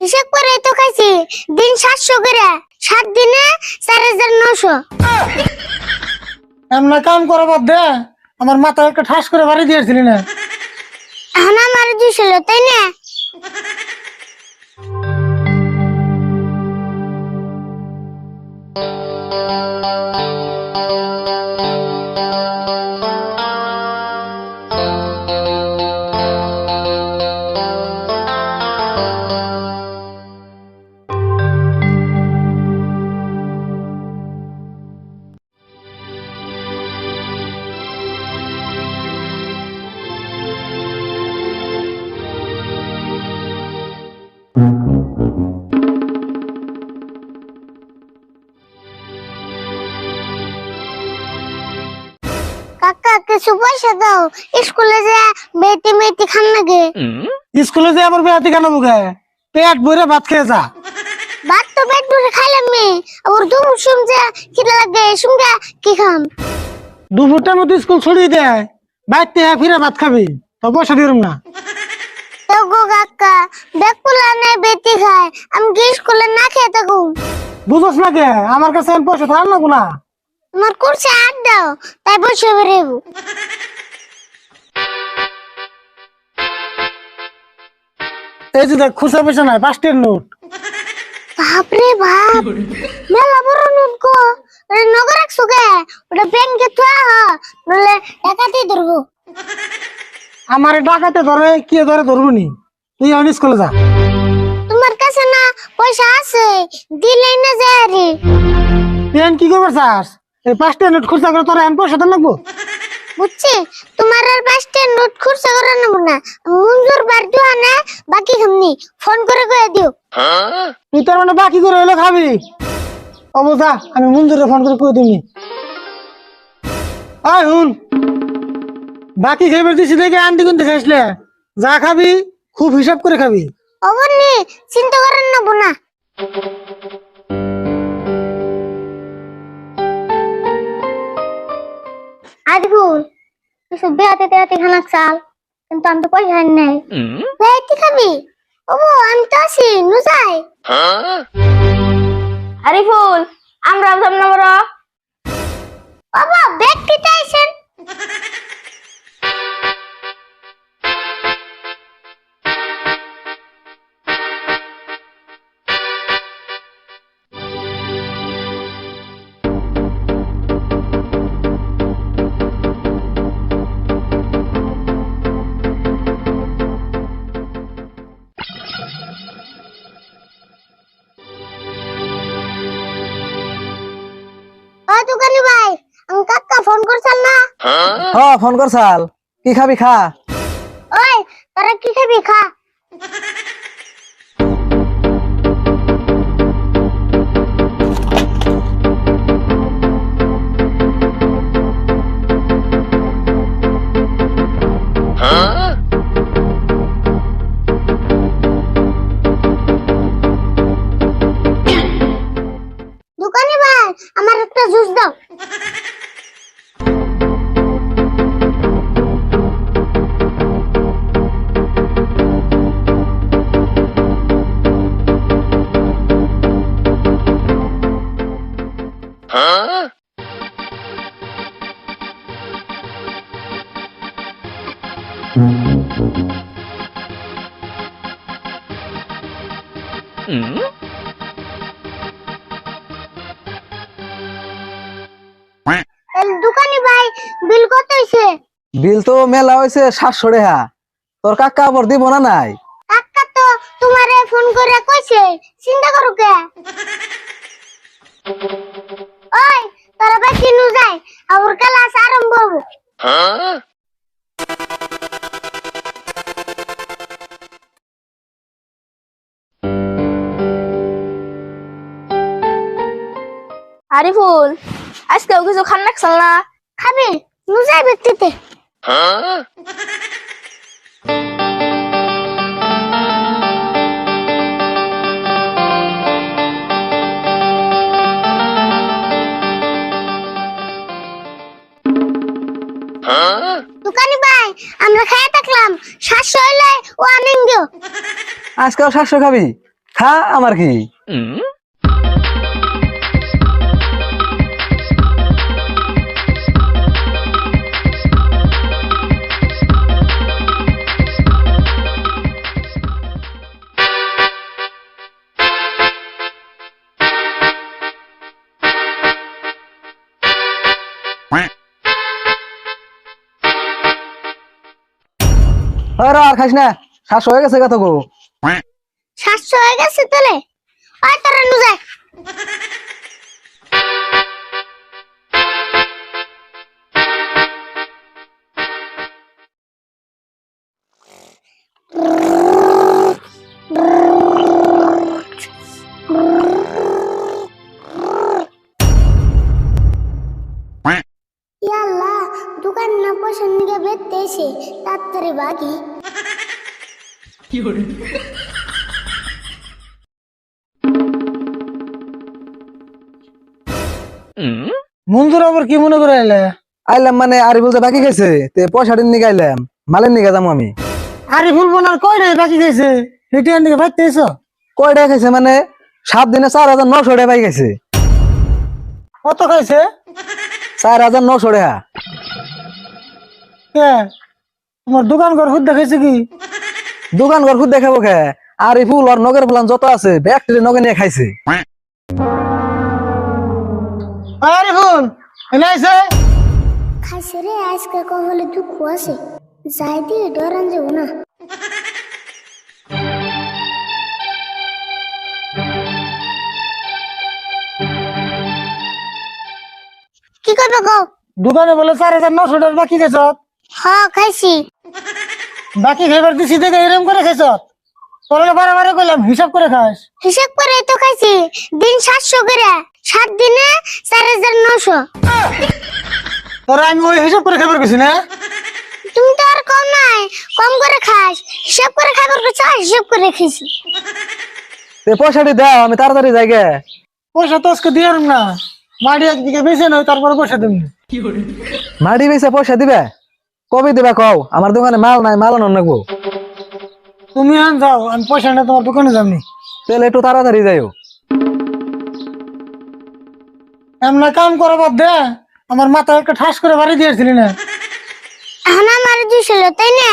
হিসাব করে তো খাইছি দিন 700 করে 7 দিনে 4900। এমনা কাম করা বাদ দে, আমার মাথায় একটা ঠাস করে বাড়ি দিয়েছিলি না। এখন আমার 200 হলো তাই না? কাকা কিছু পয়সা দাও, স্কুলে যা বেটি মেটি খান লাগে। স্কুলে যে আবার বেড়াতে কেন বুকে পেট ভরে ভাত খেয়ে যা। ভাত তো পেট ভরে খাইলাম মি, আবার দুপুর সময় খিদে লাগে সঙ্গে কি খাম? দুপুরটার মধ্যে স্কুল ছড়িয়ে দেয়, বাইতে ফিরে ভাত খাবি, তো পয়সা দিলাম না। তো গো কাকা বেকুলা নাই বেটি খায়, আমি কি স্কুলে না খেয়ে থাকুম? বুঝোস না কে আমার কাছে এখন পয়সা থাক না গুনা। তোমার কুরসে হাত দাও, তাই বসে বেরেবো। এই যে দেখ খুচরা পয়সা নাই, 5 টাকার নোট। বাপরে বাপ, মেলা বড় নোট গো। ওটা নগর রাখছো কে? ওটা ব্যাংকে থা, নলে ডাকাতি ধরবো। আমার ডাকাতে ধরে কি ধরে ধরবো নি, তুই এখন স্কুলে যা। তোমার কাছে না পয়সা আছে, দিলেই না যায় রে। তুই এখন কি করবে চাস? এই 5 টাকার নোট খুচরা করে তোর এখন পয়সা দেন লাগবো। বুঝছি, তোমার আর 5টা নোট খুরসা করে নেব না, মঞ্জুর বার দিও না, বাকি খামনি ফোন করে কয়ে দিও। তুই তার মানে বাকি করে হইলে খাবি। ও বোঝা, আমি মঞ্জুরে ফোন করে কই দিবি। আয় হুন, বাকি খাইবার দিছি দেখে আন্টি কোন দেখে আসলে যা খাবি খুব হিসাব করে খাবি। অবনি চিন্তা করেন নেব না। আজগুল কিছু বেহাতে তেহাতে খানা চাল, কিন্তু আমি তো পয়সা নাই। বেহাতে খাবি? ওবো আমি তো আছি, নু যাই। আরিফুল, আমরা যাব না বড়। বাবা ব্যাগ কিতে আইছেন? ও দোকানি ভাই, আমি কাকা ফোন করছেন না? ফোন করছাল, কি খাবি খা। ওই তোরা কি খাবি খা। দোকানি ভাই আমার একটা জুস দাও। দোকানি ভাই বিল কত হইছে? বিল তো মেলা হয়েছে 700 টাকা। তোর কাকা আবার দিব না নাই? কাকা তো তোমারে ফোন করে কইছে, চিন্তা করো কে? ওই তোরা ভাই কিনু যাই, আবার ক্লাস আরম্ভ হবো। আরিফুল, আজকেও কিছু খান রাখছাল না? খাবি? নু যাই ব্যক্তিতে। দোকানি ভাই আমরা খাইয়া থাকলাম, 700 হইলে ও আনেন দিও। আজকাল 700 খাবি? খা আমার কি আর খাইস না শ্বাস হয়ে গেছে কথা গো 700 হয়ে গেছে তাহলে আর তারা নু যায় ইয়াল্লা দোকান না পয়সা নিয়ে বেতেছে তাড়াতাড়ি বাকি মঞ্জুর আবার কি মনে করে এলে? আইলাম মানে আরি বলতে বাকি গেছে তে পয়সাটি নিয়ে আইলাম মালের নিয়ে যাবো আমি আরিফুল বোনার কয়টা বাকি গেছে সেটি আন দিকে বাইতে এসো কয় টাকা খাইছে মানে 7 দিনে 4,900 টাকা পাই গেছে কত খাইছে? 4,900 টাকা কে তোমার দোকান ঘর খুদ দেখাইছে কি? দোকান ঘর খুদ দেখাবো খে আরিফুল আর নগর প্লান যত আছে ব্যাগটি নগে নিয়ে খাইছে আরিফুল এনে আইছে খাইছে রে আজকে কহলে দুঃখ আছে যাই দিয়ে ডরান যাবো না কি করবে গো দোকানে বলে 4,900 টাকা বাকি গেছ হ্যাঁ খাইছি বাকি খাইবার দিছি দেখে এরম করে খাইছ তোরা বারে কইলাম হিসাব করে খাস হিসাব করে তো খাইছি দিন 700 করে 7 দিনে 4,900 তোরা আমি ওই হিসাব করে খাইবার গেছি না তুমি তো আর কম নাই কম করে খাস হিসাব করে খাবার কিছু হিসাব করে খাইছি তে পয়সাটি দাও আমি তাড়াতাড়ি যাই গে পয়সা তো আজকে দিয়ে না মাটি একদিকে বেঁচে নয় তারপরে পয়সা দেবনি মাটি বেচে পয়সা দিবে কবে দিবা কও আমার দোকানে মাল নাই মাল আনো নাকবো তুমি আন যাও আমি পয়সা নিয়ে তোমার দোকানে যাবনি তাহলে একটু তাড়াতাড়ি যাইও এমনা কাম করা বাদ দে আমার মাথায় একটা ঠাস করে বাড়ি দিয়েছিলি না এখন আমার 200 তাই না